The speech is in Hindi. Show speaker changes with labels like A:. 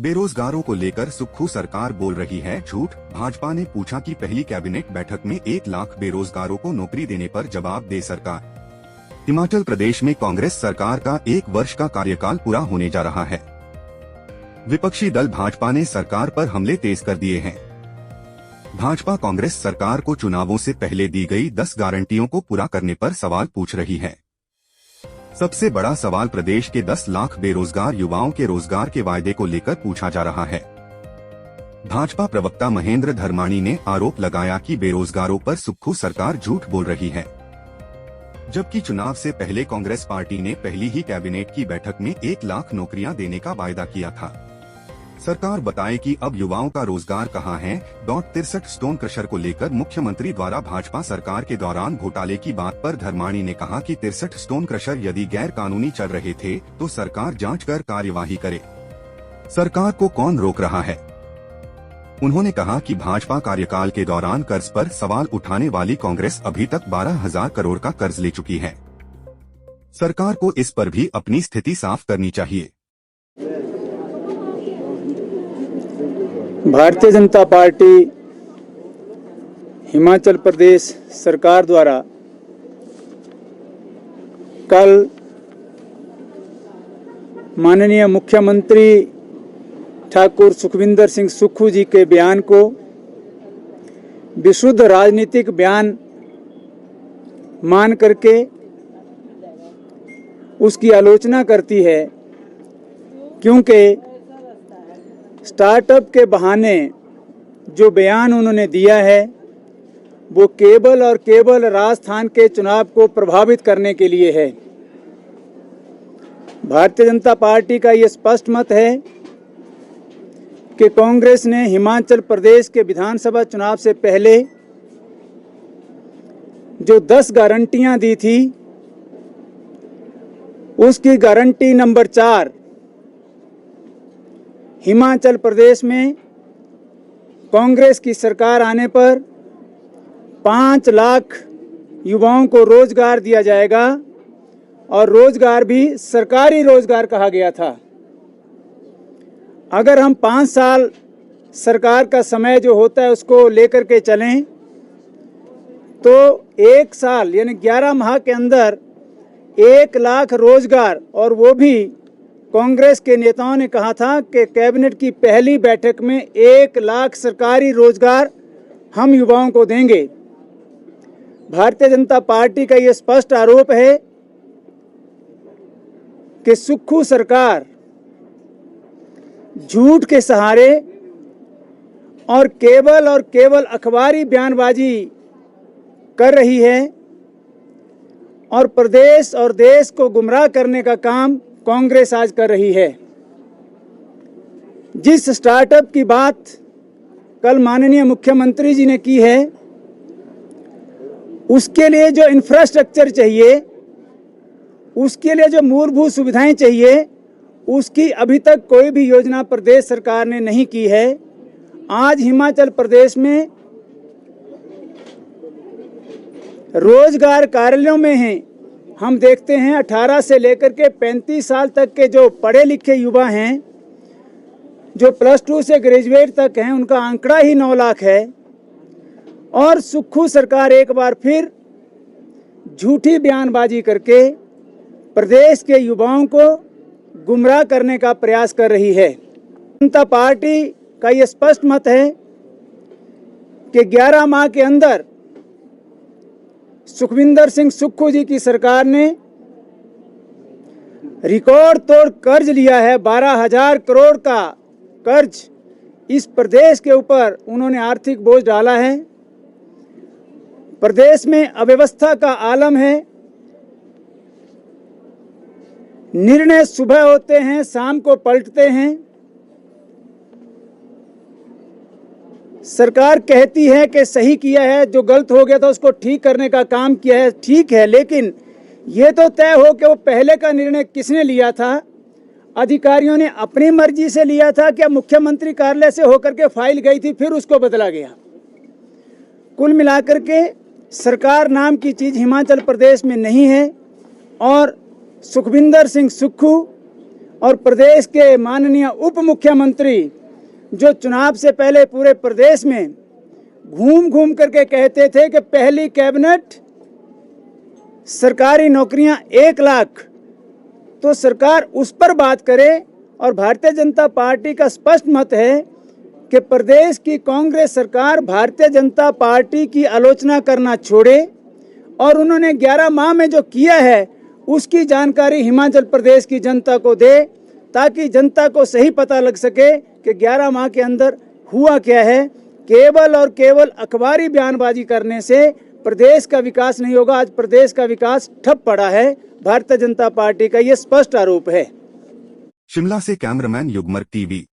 A: बेरोजगारों को लेकर सुक्खू सरकार बोल रही है झूठ। भाजपा ने पूछा कि पहली कैबिनेट बैठक में 1 लाख बेरोजगारों को नौकरी देने पर जवाब दे सरकार। हिमाचल प्रदेश में कांग्रेस सरकार का 1 वर्ष का कार्यकाल पूरा होने जा रहा है। विपक्षी दल भाजपा ने सरकार पर हमले तेज कर दिए हैं। भाजपा कांग्रेस सरकार को चुनावों से पहले दी गई 10 गारंटियों को पूरा करने पर सवाल पूछ रही है। सबसे बड़ा सवाल प्रदेश के 10 लाख बेरोजगार युवाओं के रोजगार के वायदे को लेकर पूछा जा रहा है। भाजपा प्रवक्ता महेंद्र धर्माणी ने आरोप लगाया कि बेरोजगारों पर सुक्खू सरकार झूठ बोल रही है, जबकि चुनाव से पहले कांग्रेस पार्टी ने पहली ही कैबिनेट की बैठक में 1 लाख नौकरियां देने का वायदा किया था। सरकार बताए कि अब युवाओं का रोजगार कहां है। 63 स्टोन क्रशर को लेकर मुख्यमंत्री द्वारा भाजपा सरकार के दौरान घोटाले की बात पर धर्माणी ने कहा कि 63 स्टोन क्रशर यदि गैर कानूनी चल रहे थे तो सरकार जांच कर कार्यवाही करे। सरकार को कौन रोक रहा है। उन्होंने कहा कि भाजपा कार्यकाल के दौरान कर्ज पर सवाल उठाने वाली कांग्रेस अभी तक 12,000 करोड़ का कर्ज ले चुकी है। सरकार को इस पर भी अपनी स्थिति साफ करनी चाहिए।
B: भारतीय जनता पार्टी हिमाचल प्रदेश सरकार द्वारा कल माननीय मुख्यमंत्री ठाकुर सुखविंदर सिंह सुक्खू जी के बयान को विशुद्ध राजनीतिक बयान मान करके उसकी आलोचना करती है, क्योंकि स्टार्टअप के बहाने जो बयान उन्होंने दिया है वो केवल और केवल राजस्थान के चुनाव को प्रभावित करने के लिए है। भारतीय जनता पार्टी का ये स्पष्ट मत है कि कांग्रेस ने हिमाचल प्रदेश के विधानसभा चुनाव से पहले जो 10 गारंटियां दी थी, उसकी गारंटी नंबर 4 हिमाचल प्रदेश में कांग्रेस की सरकार आने पर 5 लाख युवाओं को रोजगार दिया जाएगा, और रोजगार भी सरकारी रोजगार कहा गया था। अगर हम 5 साल सरकार का समय जो होता है उसको लेकर के चलें तो 1 साल यानी 11 माह के अंदर 1 लाख रोजगार, और वो भी कांग्रेस के नेताओं ने कहा था कि कैबिनेट की पहली बैठक में 1 लाख सरकारी रोजगार हम युवाओं को देंगे। भारतीय जनता पार्टी का ये स्पष्ट आरोप है कि सुक्खू सरकार झूठ के सहारे और केवल अखबारी बयानबाजी कर रही है, और प्रदेश और देश को गुमराह करने का काम कांग्रेस आज कर रही है। जिस स्टार्टअप की बात कल माननीय मुख्यमंत्री जी ने की है, उसके लिए जो इंफ्रास्ट्रक्चर चाहिए, उसके लिए जो मूलभूत सुविधाएं चाहिए, उसकी अभी तक कोई भी योजना प्रदेश सरकार ने नहीं की है। आज हिमाचल प्रदेश में रोजगार कार्यालयों में हैं, हम देखते हैं 18 से लेकर के 35 साल तक के जो पढ़े लिखे युवा हैं, जो +2 से ग्रेजुएट तक हैं, उनका आंकड़ा ही 9 लाख है। और सुक्खू सरकार एक बार फिर झूठी बयानबाजी करके प्रदेश के युवाओं को गुमराह करने का प्रयास कर रही है। जनता पार्टी का ये स्पष्ट मत है कि 11 माह के अंदर सुखविंदर सिंह सुक्खू जी की सरकार ने रिकॉर्ड तोड़ कर्ज लिया है। 12,000 करोड़ का कर्ज इस प्रदेश के ऊपर उन्होंने आर्थिक बोझ डाला है। प्रदेश में अव्यवस्था का आलम है। निर्णय सुबह होते हैं, शाम को पलटते हैं। सरकार कहती है कि सही किया है, जो गलत हो गया था उसको ठीक करने का काम किया है, ठीक है, लेकिन ये तो तय हो कि वो पहले का निर्णय किसने लिया था। अधिकारियों ने अपनी मर्जी से लिया था कि मुख्यमंत्री कार्यालय से होकर के फाइल गई थी, फिर उसको बदला गया। कुल मिलाकर के सरकार नाम की चीज़ हिमाचल प्रदेश में नहीं है, और सुखविंदर सिंह सुक्खू और प्रदेश के माननीय उप मुख्यमंत्री जो चुनाव से पहले पूरे प्रदेश में घूम घूम करके कहते थे कि पहली कैबिनेट सरकारी नौकरियां 1 लाख, तो सरकार उस पर बात करे। और भारतीय जनता पार्टी का स्पष्ट मत है कि प्रदेश की कांग्रेस सरकार भारतीय जनता पार्टी की आलोचना करना छोड़े और उन्होंने 11 माह में जो किया है उसकी जानकारी हिमाचल प्रदेश की जनता को दे, ताकि जनता को सही पता लग सके कि 11 माह के अंदर हुआ क्या है। केवल और केवल अखबारी बयानबाजी करने से प्रदेश का विकास नहीं होगा। आज प्रदेश का विकास ठप पड़ा है। भारतीय जनता पार्टी का ये स्पष्ट आरोप है।
A: शिमला से कैमरामैन युगमर्ग टीवी।